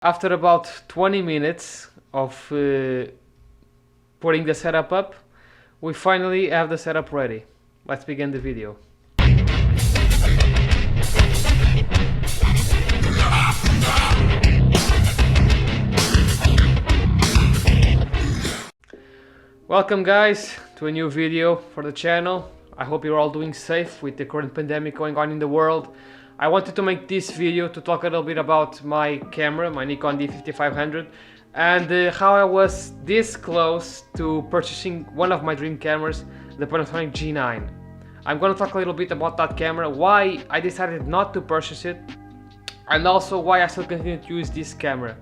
After about 20 minutes of putting the setup up, we finally have the setup ready. Let's begin the video. Welcome guys to a new video for the channel. I hope you're all doing safe with the current pandemic going on in the world. I wanted to make this video to talk a little bit about my camera, my Nikon D5500, and how I was this close to purchasing one of my dream cameras, the Panasonic G9. I'm going to talk a little bit about that camera, why I decided not to purchase it, and also why I still continue to use this camera.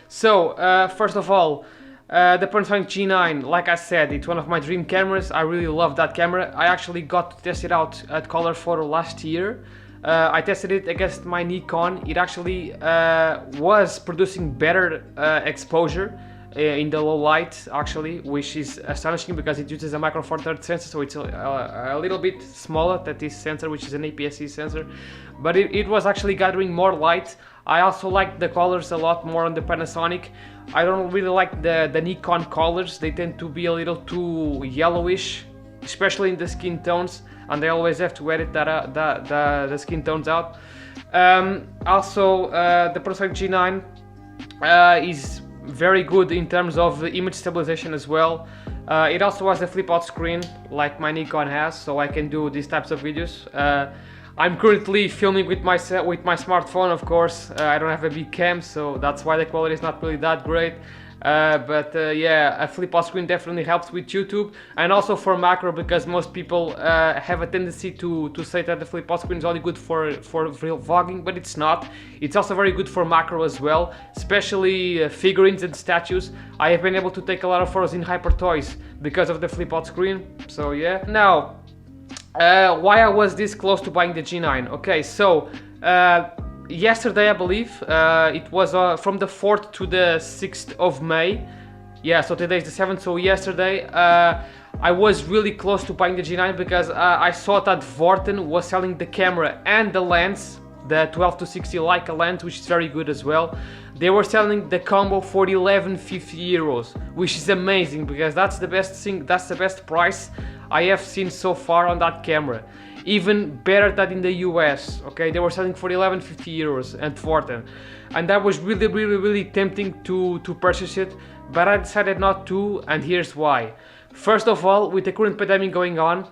So, first of all, the Panasonic G9, like I said, it's one of my dream cameras. I really love that camera. I actually got to test it out at Color Photo last year. I tested it against my Nikon. It actually was producing better exposure in the low light, actually, which is astonishing because it uses a micro four thirds sensor, so it's a little bit smaller than this sensor, which is an APS-C sensor, but it was actually gathering more light. I also like the colors a lot more on the Panasonic. I don't really like the Nikon colors. They tend to be a little too yellowish, especially in the skin tones, and I always have to edit the skin tones out. Also, the Panasonic G9 is very good in terms of image stabilization as well. It also has a flip out screen like my Nikon has, so I can do these types of videos. I'm currently filming with my smartphone, of course. I don't have a big cam, so that's why the quality is not really that great. Yeah, a flip out screen definitely helps with YouTube, and also for macro, because most people have a tendency to say that the flip out screen is only good for real vlogging, but it's not. It's also very good for macro as well, especially figurines and statues. I have been able to take a lot of photos in hyper toys because of the flip out screen. So yeah. Now, why I was this close to buying the G9. Okay, so yesterday, I believe, it was from the 4th to the 6th of May. Yeah, so today is the 7th, so yesterday I was really close to buying the G9 because I saw that Vorten was selling the camera and the lens, the 12 to 60 Leica lens, which is very good as well. They were selling the combo for 1150 euros, which is amazing because that's the best thing, that's the best price I have seen so far on that camera. Even better than in the US. Okay, they were selling for 1150 euros at Vorten, and that was really tempting to purchase it, but I decided not to, and here's why. First of all, with the current pandemic going on,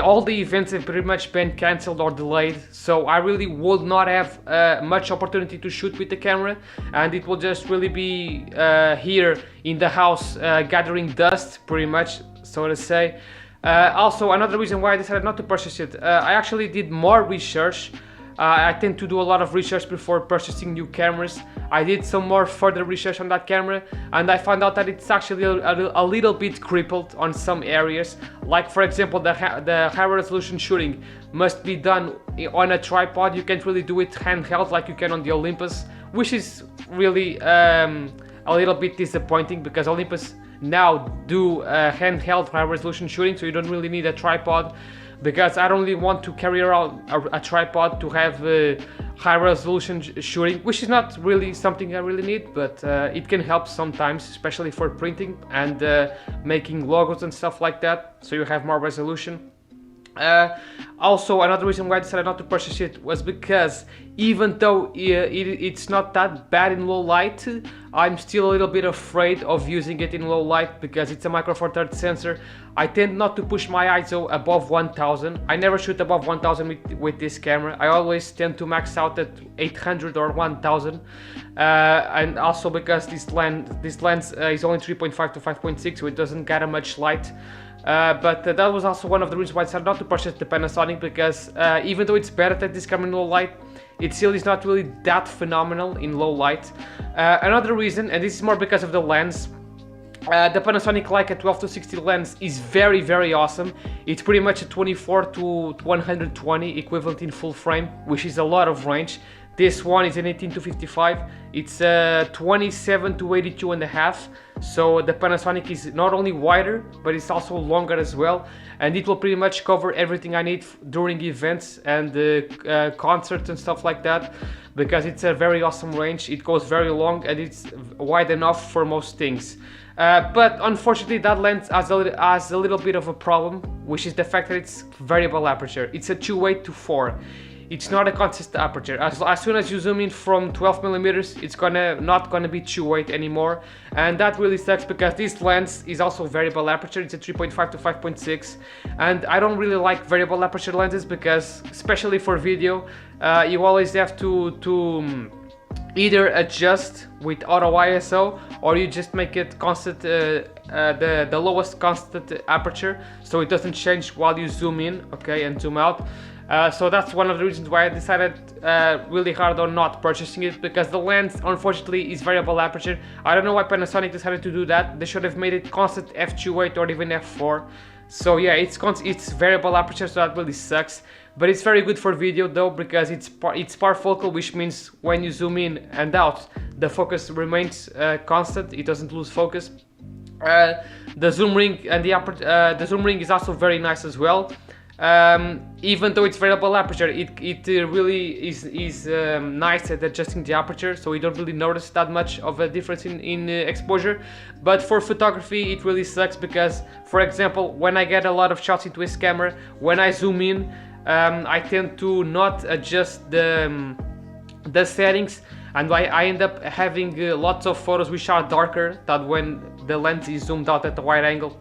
all the events have pretty much been cancelled or delayed, so I really would not have much opportunity to shoot with the camera, and it will just really be here in the house gathering dust, pretty much, so to say. Also, another reason why I decided not to purchase it, I actually did more research. I tend to do a lot of research before purchasing new cameras. I did some more further research on that camera, and I found out that it's actually a little bit crippled on some areas. Like, for example, the high resolution shooting must be done on a tripod. You can't really do it handheld like you can on the Olympus, which is really a little bit disappointing because Olympus now do handheld high resolution shooting, so you don't really need a tripod, because I don't really want to carry around a tripod to have high resolution shooting, which is not really something I really need, but it can help sometimes, especially for printing and making logos and stuff like that, so you have more resolution. Also, another reason why I decided not to purchase it was because even though it's not that bad in low light, I'm still a little bit afraid of using it in low light because it's a micro four thirds sensor. I tend not to push my ISO above 1000. I never shoot above 1000 with this camera. I always tend to max out at 800 or 1000, and also because this lens is only 3.5 to 5.6, so it doesn't gather much light. But that was also one of the reasons why I decided not to purchase the Panasonic, because even though it's better than this camera in low light, it still is not really that phenomenal in low light. Another reason, and this is more because of the lens, the Panasonic Leica 12 to 60 lens is very awesome. It's pretty much a 24 to 120 equivalent in full frame, which is a lot of range. This one is an 18 to 55. It's 27 to 82 and a half. So the Panasonic is not only wider, but it's also longer as well, and it will pretty much cover everything I need during events and concerts and stuff like that. because it's a very awesome range. It goes very long and it's wide enough for most things. But unfortunately that lens has a little bit of a problem, which is the fact that it's variable aperture. It's a 2.8-4. It's not a consistent aperture. As soon as you zoom in from 12mm, it's not gonna be 2.8 anymore, and that really sucks because this lens is also variable aperture. It's a 3.5-5.6, and I don't really like variable aperture lenses because, especially for video, you always have to either adjust with auto ISO, or you just make it constant, the lowest constant aperture, so it doesn't change while you zoom in, okay, and zoom out. So that's one of the reasons why I decided really hard on not purchasing it, because the lens unfortunately is variable aperture. I don't know why Panasonic decided to do that. They should have made it constant f2.8 or even f4. So yeah, it's variable aperture, so that really sucks. But it's very good for video though, because it's parfocal, which means when you zoom in and out, the focus remains constant. It doesn't lose focus. The zoom ring and the zoom ring is also very nice as well. Even though it's variable aperture, it really is nice at adjusting the aperture, so you don't really notice that much of a difference in exposure. But for photography it really sucks because, for example, when I get a lot of shots into this camera, when I zoom in, I tend to not adjust the settings, and I end up having lots of photos which are darker than when the lens is zoomed out at the wide angle.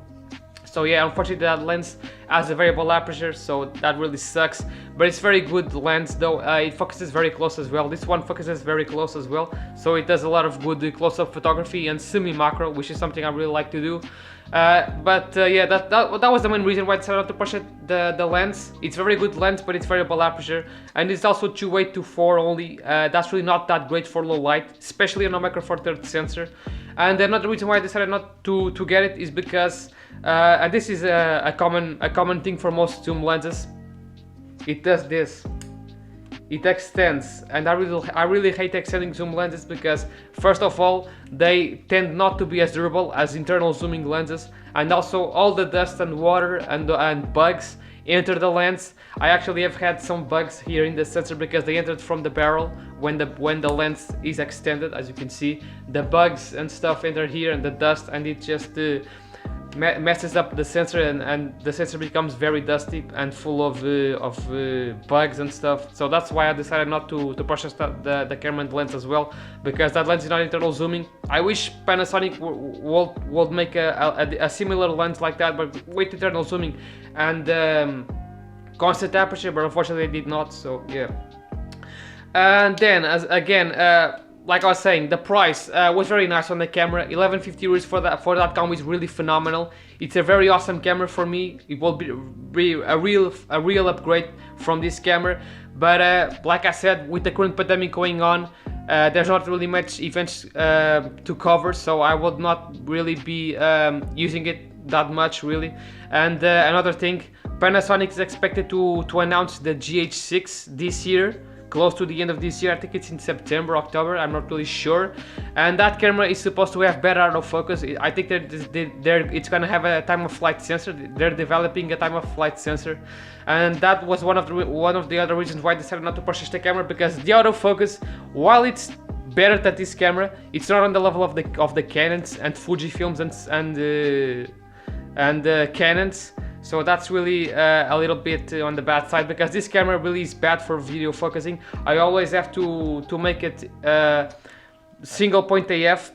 So yeah, unfortunately that lens has a variable aperture, so that really sucks. But it's very good lens though. It focuses very close as well. This one focuses very close as well, so it does a lot of good close-up photography and semi-macro, which is something I really like to do. Yeah, that was the main reason why I decided not to purchase the lens. It's a very good lens, but it's variable aperture, and it's also 2.8-4 only. That's really not that great for low light, especially on a Micro Four Thirds sensor. And another reason why I decided not to get it is because, and this is a common thing for most zoom lenses, it does this. It extends, and I really hate extending zoom lenses because, first of all, they tend not to be as durable as internal zooming lenses, and also all the dust and water and bugs enter the lens. I actually have had some bugs here in the sensor because they entered from the barrel when the lens is extended. As you can see, the bugs and stuff enter here, and the dust, and it just messes up the sensor, and the sensor becomes very dusty and full of bugs and stuff. So that's why I decided not to purchase the camera and the lens as well, because that lens is not internal zooming. I wish Panasonic would make a similar lens like that, but with internal zooming and constant aperture, but unfortunately they did not. So yeah. And then like I was saying, the price was very nice on the camera. 1150 euros for that combo is really phenomenal. It's a very awesome camera for me. It will be a real upgrade from this camera. But like I said, with the current pandemic going on, there's not really much events to cover, so I would not really be using it that much really. And another thing, Panasonic is expected to announce the GH6 this year, close to the end of this year. I think it's in September, October, I'm not really sure. And that camera is supposed to have better autofocus. I think it's gonna have a time of flight sensor. They're developing a time of flight sensor, and that was one of the other reasons why I decided not to purchase the camera, because the autofocus, while it's better than this camera, it's not on the level of the Canons and Fujifilms and Canons. So that's really a little bit on the bad side, because this camera really is bad for video focusing. I always have to make it single point AF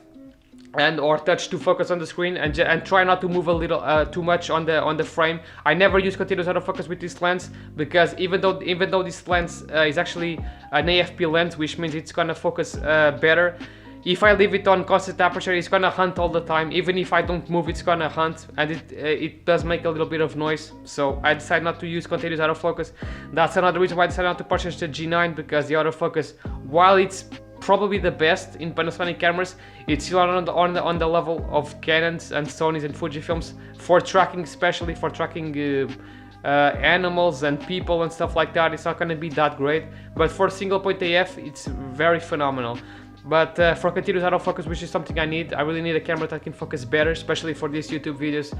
or touch to focus on the screen, and try not to move a little too much on the frame. I never use continuous autofocus with this lens, because even though this lens is actually an AFP lens, which means it's gonna focus better, if I leave it on constant aperture, it's gonna hunt all the time. Even if I don't move, it's gonna hunt, and it does make a little bit of noise. So I decided not to use continuous autofocus. That's another reason why I decided not to purchase the G9, because the autofocus, while it's probably the best in Panasonic cameras, it's still on the level of Canons and Sonys and Fujifilms for tracking, especially for tracking animals and people and stuff like that. It's not gonna be that great, but for single point AF, it's very phenomenal. But for continuous autofocus, which is something I need, I really need a camera that can focus better, especially for these YouTube videos.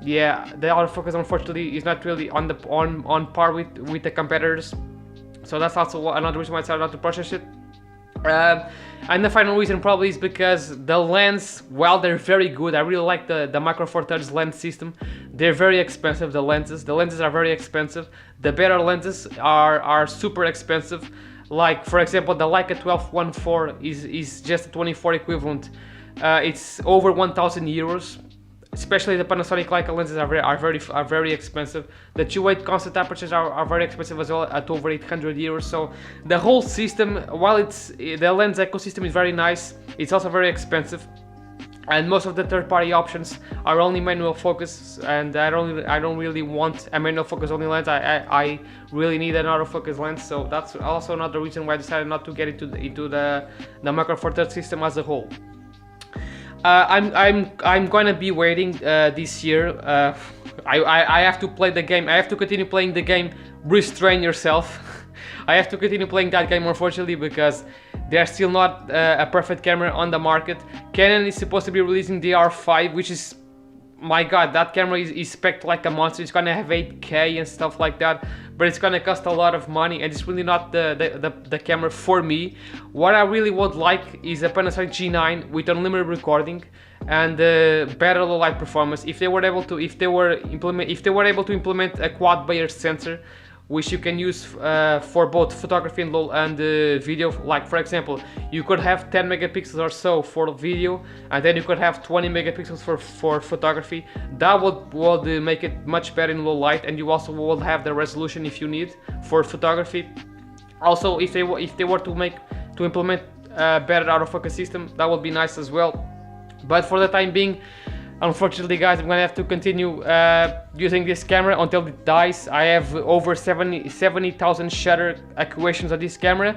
Yeah, the autofocus unfortunately is not really on par with the competitors. So that's also another reason why I decided not to purchase it. And the final reason probably is because the lens, while they're very good, I really like the Macro Four Thirds lens system. They're very expensive, the lenses. The lenses are very expensive. The better lenses are super expensive. Like, for example, the Leica 12-1.4 is just a 24 equivalent. It's over 1,000 euros. Especially the Panasonic Leica lenses are very expensive. The 2.8 constant apertures are very expensive as well, at over 800 euros. So the whole system, while the lens ecosystem is very nice, it's also very expensive. And most of the third-party options are only manual focus, and I don't really want a manual focus only lens. I really need an autofocus lens. So that's also another reason why I decided not to get into the Macro Four Thirds system as a whole. I'm gonna be waiting this year. I have to play the game. I have to continue playing the game. Restrain yourself. I have to continue playing that game, unfortunately, because there's still not a perfect camera on the market. Canon is supposed to be releasing the R5, which is, my god, that camera is spec'd like a monster. It's gonna have 8K and stuff like that, but it's gonna cost a lot of money, and it's really not the camera for me. What I really would like is a Panasonic G9 with unlimited recording and better low light performance. If they were able to implement a quad Bayer sensor, which you can use for both photography and video. Like, for example, you could have 10 megapixels or so for video, and then you could have 20 megapixels for photography. That would make it much better in low light, and you also will have the resolution if you need for photography. Also, if they were to implement a better autofocus system, that would be nice as well. But for the time being, unfortunately, guys, I'm gonna have to continue using this camera until it dies. I have over 70,000 shutter accurations on this camera.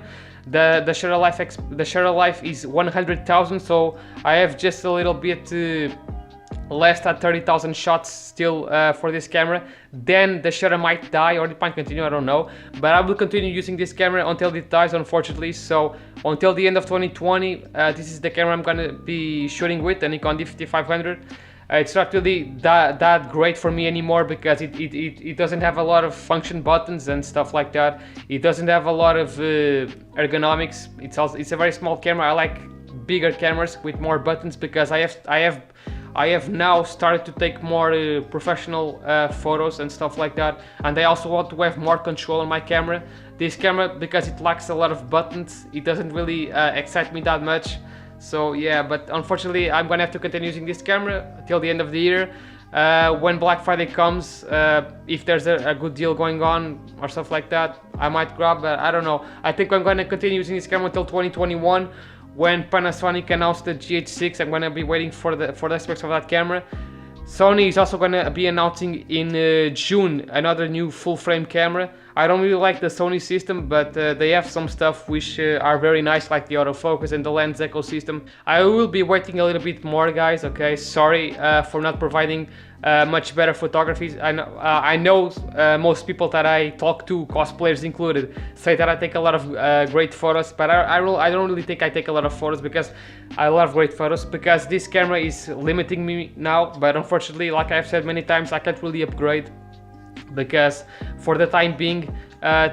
The shutter life is 100,000, so I have just a little bit less than 30,000 shots still for this camera. Then the shutter might die, or it might continue, I don't know. But I will continue using this camera until it dies, unfortunately. So until the end of 2020, this is the camera I'm gonna be shooting with, the Nikon D5500. It's not really that great for me anymore, because it doesn't have a lot of function buttons and stuff like that. It doesn't have a lot of ergonomics. It's a very small camera. I like bigger cameras with more buttons, because I have now started to take more professional photos and stuff like that, and I also want to have more control on my camera. This camera, because it lacks a lot of buttons, it doesn't really excite me that much. So yeah, but unfortunately I'm gonna have to continue using this camera till the end of the year. When Black Friday comes, if there's a good deal going on or stuff like that, I might grab, but I don't know. I think I'm gonna continue using this camera until 2021. When Panasonic announced the GH6, I'm gonna be waiting for the specs of that camera. Sony is also gonna be announcing in June another new full frame camera. I don't really like the Sony system, but they have some stuff which are very nice, like the autofocus and the lens ecosystem. I will be waiting a little bit more, guys, okay? Sorry for not providing much better photography. I know most people that I talk to, cosplayers included, say that I take a lot of great photos, but I don't really think I take a lot of photos, because I love great photos, because this camera is limiting me now. But unfortunately, like I've said many times, I can't really upgrade, because for the time being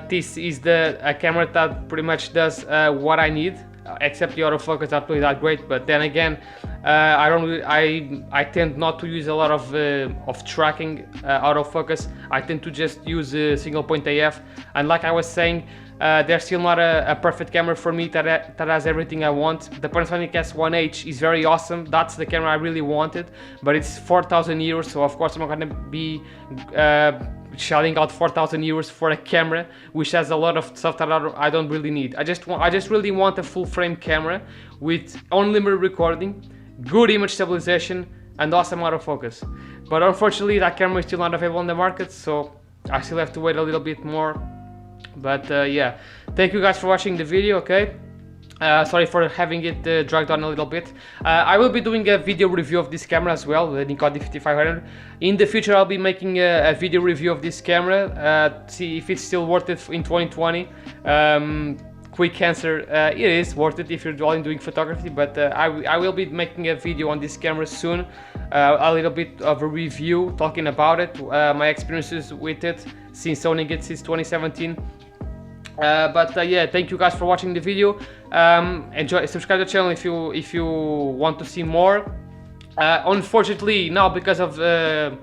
this is a camera that pretty much does what I need, except the autofocus, not really that great. But then again, I tend not to use a lot of tracking autofocus. I tend to just use single point AF, and like I was saying, there's still not a perfect camera for me that has everything I want. The Panasonic S1H is very awesome. That's the camera I really wanted, but it's 4,000 euros, so of course I'm not gonna be shelling out 4,000 euros for a camera which has a lot of stuff that I don't really need. I just really want a full frame camera with unlimited recording, good image stabilization, and awesome autofocus. But unfortunately, that camera is still not available on the market, so I still have to wait a little bit more. But yeah, thank you guys for watching the video, okay? Sorry for having it dragged on a little bit. I will be doing a video review of this camera as well, the Nikon D5500. In the future, I'll be making a video review of this camera, see if it's still worth it in 2020. Quick answer, it is worth it if you're only doing photography, but I will be making a video on this camera soon, a little bit of a review, talking about it, my experiences with it since owning it since 2017. Yeah, thank you guys for watching the video. Enjoy, subscribe to the channel if you want to see more. Unfortunately, now because of the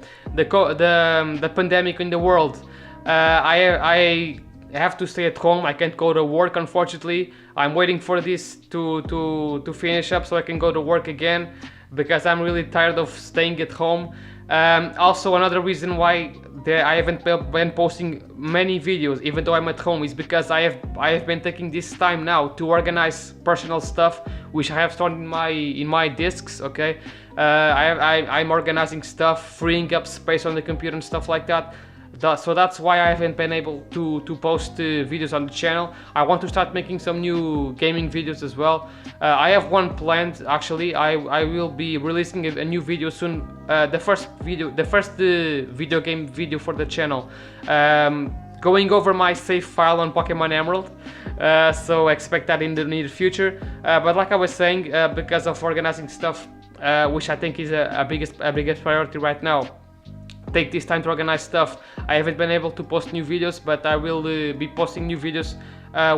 pandemic in the world, I have to stay at home. I can't go to work, unfortunately. I'm waiting for this to finish up so I can go to work again, because I'm really tired of staying at home. Also, another reason why I haven't been posting many videos even though I'm at home is because I have been taking this time now to organize personal stuff which I have stored in my discs. Okay, I'm organizing stuff, freeing up space on the computer and stuff like that. So that's why I haven't been able to post videos on the channel. I want to start making some new gaming videos as well. I have one planned actually. I will be releasing a new video soon. The first video game video for the channel, going over my save file on Pokemon Emerald. So expect that in the near future. But like I was saying, because of organizing stuff, which I think is a biggest priority right now, take this time to organize stuff. I haven't been able to post new videos, but I will be posting new videos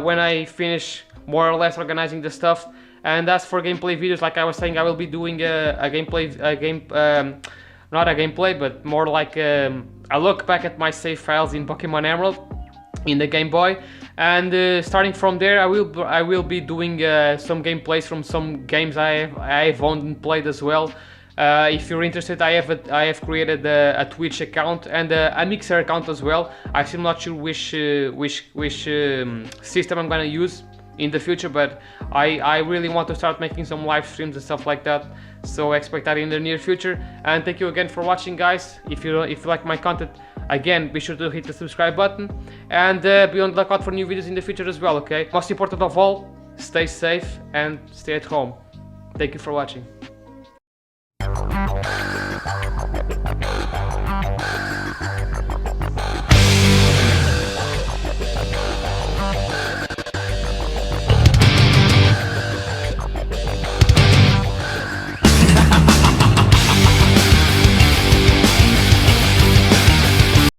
when I finish more or less organizing the stuff. And as for gameplay videos, like I was saying, I will be doing not a gameplay, but more like a look back at my save files in Pokemon Emerald in the Game Boy. And starting from there, I will be doing some gameplays from some games I've owned and played as well. If you're interested, I have created a Twitch account and a Mixer account as well. I'm still not sure which system I'm gonna use in the future, but I really want to start making some live streams and stuff like that. So expect that in the near future. And thank you again for watching, guys. If you like my content, again, be sure to hit the subscribe button and be on the lookout for new videos in the future as well. Okay. Most important of all, stay safe and stay at home. Thank you for watching.